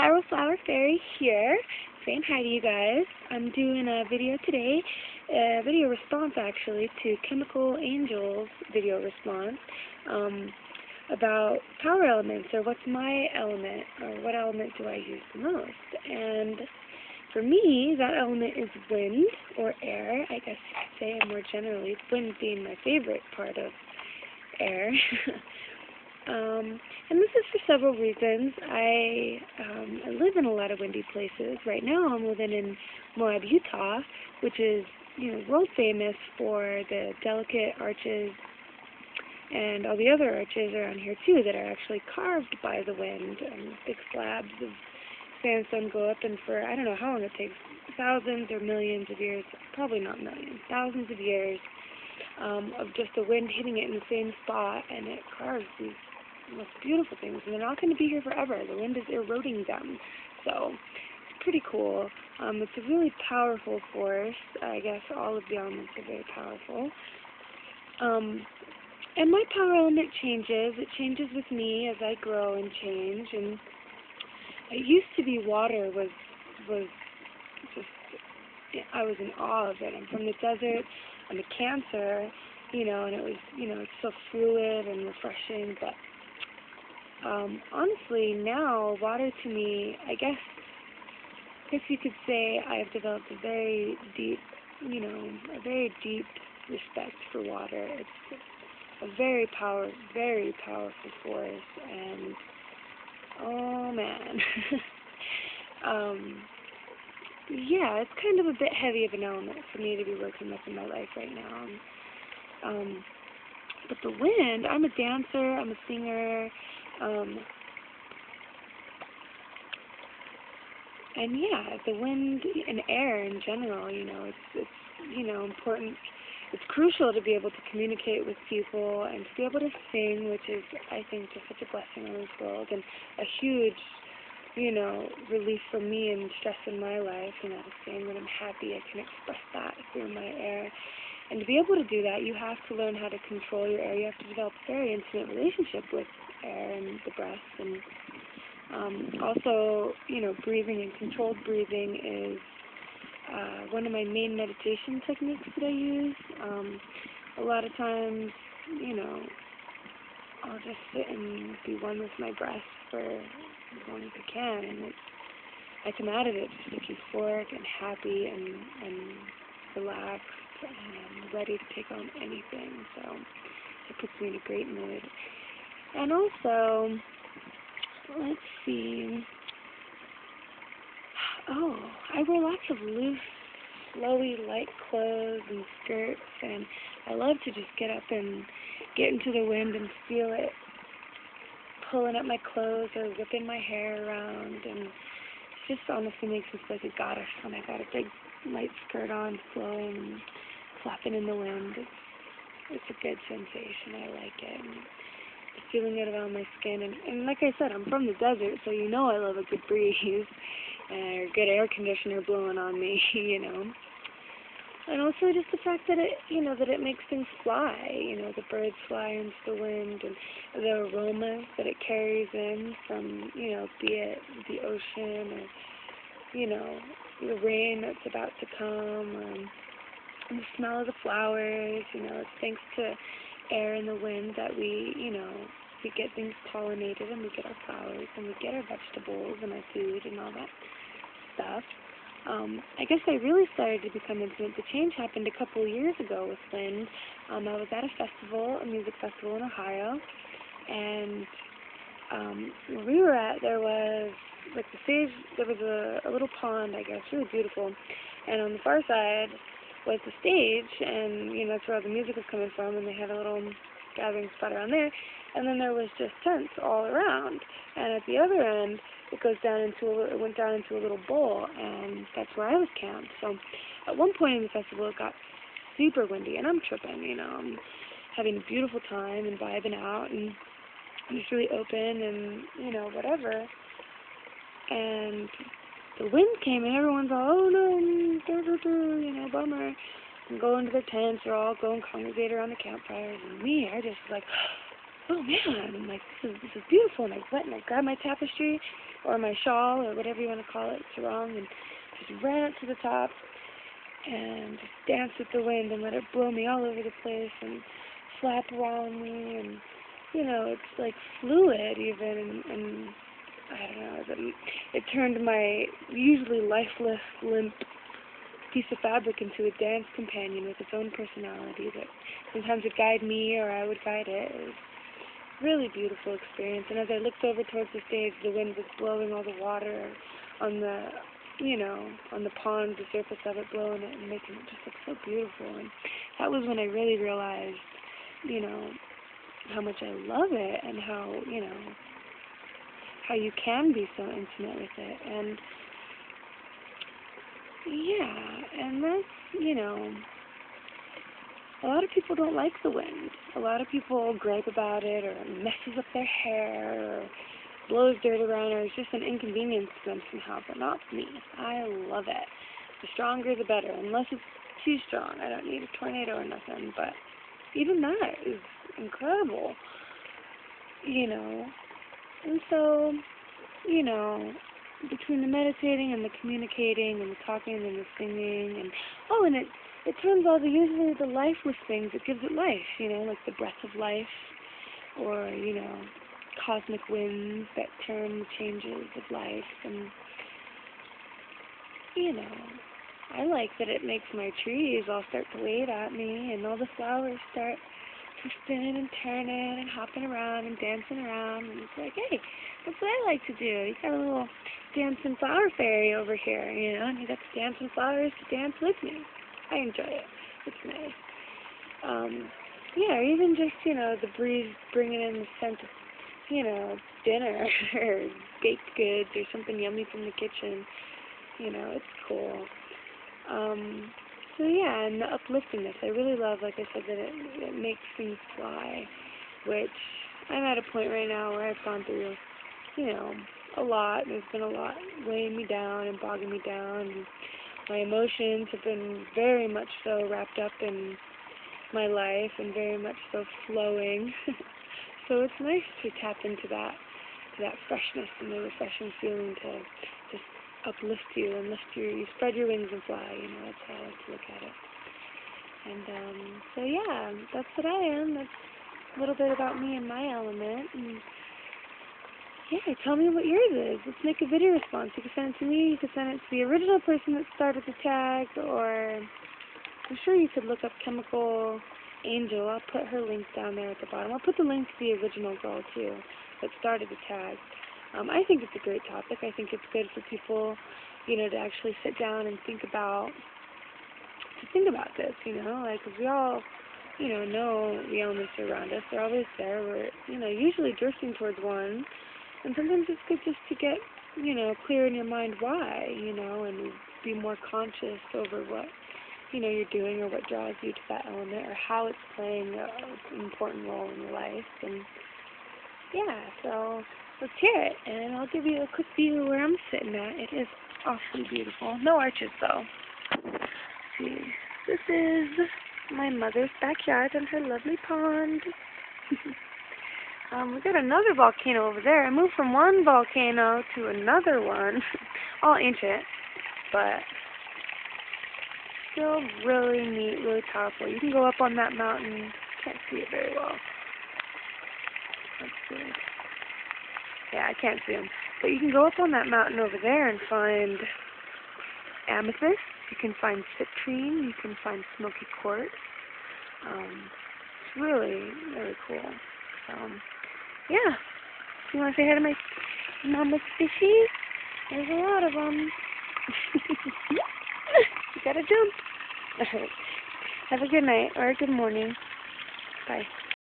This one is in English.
Spiral Flower Fairy here, saying hi to you guys. I'm doing a video today, a video response actually to Chemical Angel's video response about power elements, or what's my element, or what element do I use the most. And for me, that element is wind, or air, I guess you could say, more generally, wind being my favorite part of air. And this is for several reasons. I live in a lot of windy places. Right now I'm living in Moab, Utah, which is, world famous for the delicate arches and all the other arches around here too that are actually carved by the wind, and big slabs of sandstone go up, and for I don't know how long it takes, thousands or millions of years, probably not millions, thousands of years of just the wind hitting it in the same spot, and it carves these most beautiful things, and they're not going to be here forever. The wind is eroding them, so it's pretty cool. It's a really powerful force. I guess all of the elements are very powerful. And my power element changes. It changes with me as I grow and change. And it used to be water was just, I was in awe of it. I'm from the desert. I'm a Cancer, and it was, it's so fluid and refreshing, but honestly, now, water to me, I guess you could say I've developed a very deep, a very deep respect for water. It's a very powerful force, and, oh man, yeah, it's kind of a bit heavy of an element for me to be working with in my life right now. But the wind, I'm a dancer, I'm a singer, and yeah, the wind and air in general, it's important. It's crucial to be able to communicate with people and to be able to sing, which is, I think, just such a blessing in this world, and a huge, relief for me and stress in my life, to sing when I'm happy. I can express that through my air. And to be able to do that, you have to learn how to control your air. You have to develop a very intimate relationship with air and the breath. And also, breathing and controlled breathing is one of my main meditation techniques that I use. A lot of times, I'll just sit and be one with my breath for as long as I can, and I come out of it just like euphoric and happy and relaxed and ready to take on anything. So it puts me in a great mood. And also, let's see. Oh, I wear lots of loose, flowy, light clothes and skirts, and I love to just get up and get into the wind and feel it pulling up my clothes or whipping my hair around, and it just honestly makes me feel like a goddess when I got a big light skirt on, flowing and flapping in the wind. It's a good sensation. I like it. And feeling it around my skin, and like I said, I'm from the desert, so I love a good breeze or a good air conditioner blowing on me, And also just the fact that it makes things fly, the birds fly into the wind, and the aromas that it carries in from, be it the ocean or, the rain that's about to come, and the smell of the flowers, it's thanks to air and the wind that we get things pollinated, and we get our flowers, and we get our vegetables and our food and all that stuff. I guess I really started to become intimate. The change happened a couple of years ago with wind. I was at a music festival in Ohio, and where we were at, there was, like, the stage, there was a little pond, I guess, really beautiful, and on the far side was the stage, and, that's where all the music was coming from, and they had a little gathering spot around there, and then there was just tents all around, and at the other end, it went down into a little bowl, and that's where I was camped. So at one point in the festival, it got super windy, and I'm tripping, I'm having a beautiful time and vibing out, and I'm just really open and, whatever. And the wind came, and everyone's all, oh no, bummer, and go into their tents, or all go and congregate around the campfires, and me, I just like, oh man, like this is beautiful, and I went and I grabbed my tapestry or my shawl or whatever you want to call it, sarong, and just ran up to the top and just danced with the wind and let it blow me all over the place and flap around me, and you know, it's like fluid even, and I don't know, it turned my usually lifeless, limp piece of fabric into a dance companion with its own personality that sometimes would guide me or I would guide it. It was a really beautiful experience, and as I looked over towards the stage, the wind was blowing all the water on the, you know, on the pond, the surface of it, blowing it and making it just look so beautiful, and that was when I really realized, you know, how much I love it and how, you know, how you can be so intimate with it. And yeah, and that's, you know, a lot of people don't like the wind. A lot of people gripe about it, or it messes up their hair, or blows dirt around, or it's just an inconvenience to them somehow, but not for me. I love it. The stronger the better, unless it's too strong. I don't need a tornado or nothing, but even that is incredible, you know. And so, you know, between the meditating and the communicating and the talking and the singing, and oh, and it turns all the usually the lifeless things, it gives it life, you know, like the breath of life, or, you know, cosmic winds that turn the changes of life. And you know, I like that it makes my trees all start to wave at me, and all the flowers start twisting and turning and hopping around and dancing around, and it's like, hey, that's what I like to do. You got a little dancing flower fairy over here, you know, and you got the dancing flowers to dance with me. I enjoy it. It's nice. Yeah, or even just, you know, the breeze bringing in the scent of, you know, dinner or baked goods or something yummy from the kitchen. You know, it's cool. So yeah, and the upliftingness, I really love, like I said, that it makes things fly, which I'm at a point right now where I've gone through, you know, a lot. There's been a lot weighing me down and bogging me down, and my emotions have been very much so wrapped up in my life and very much so flowing. So it's nice to tap into that freshness and the refreshing feeling to just uplift you and you spread your wings and fly, you know, that's how I like to look at it. And so yeah, that's what I am. That's a little bit about me and my element. And yeah, tell me what yours is. Let's make a video response. You can send it to me, you can send it to the original person that started the tag, or I'm sure you could look up Chemical Angel. I'll put her link down there at the bottom. I'll put the link to the original girl too that started the tag. I think it's a great topic. I think it's good for people, you know, to actually sit down and think about this, you know, like, 'cause we all, you know the elements around us. They're always there. We're, you know, usually drifting towards one, and sometimes it's good just to get, you know, clear in your mind why, you know, and be more conscious over what, you know, you're doing or what draws you to that element or how it's playing an important role in your life. And yeah, so let's hear it, and I'll give you a quick view of where I'm sitting at. It is awfully beautiful. No arches, though. Let's see, this is my mother's backyard and her lovely pond. We got another volcano over there. I moved from one volcano to another one. All ancient, but still really neat, really powerful. You can go up on that mountain. Can't see it very well. Let's see. Yeah, I can't see them. But you can go up on that mountain over there and find amethyst. You can find citrine. You can find smoky quartz. It's really, really cool. Yeah. You want to say hi to my mama's fishies? There's a lot of them. You gotta jump. Alright. Have a good night or a good morning. Bye.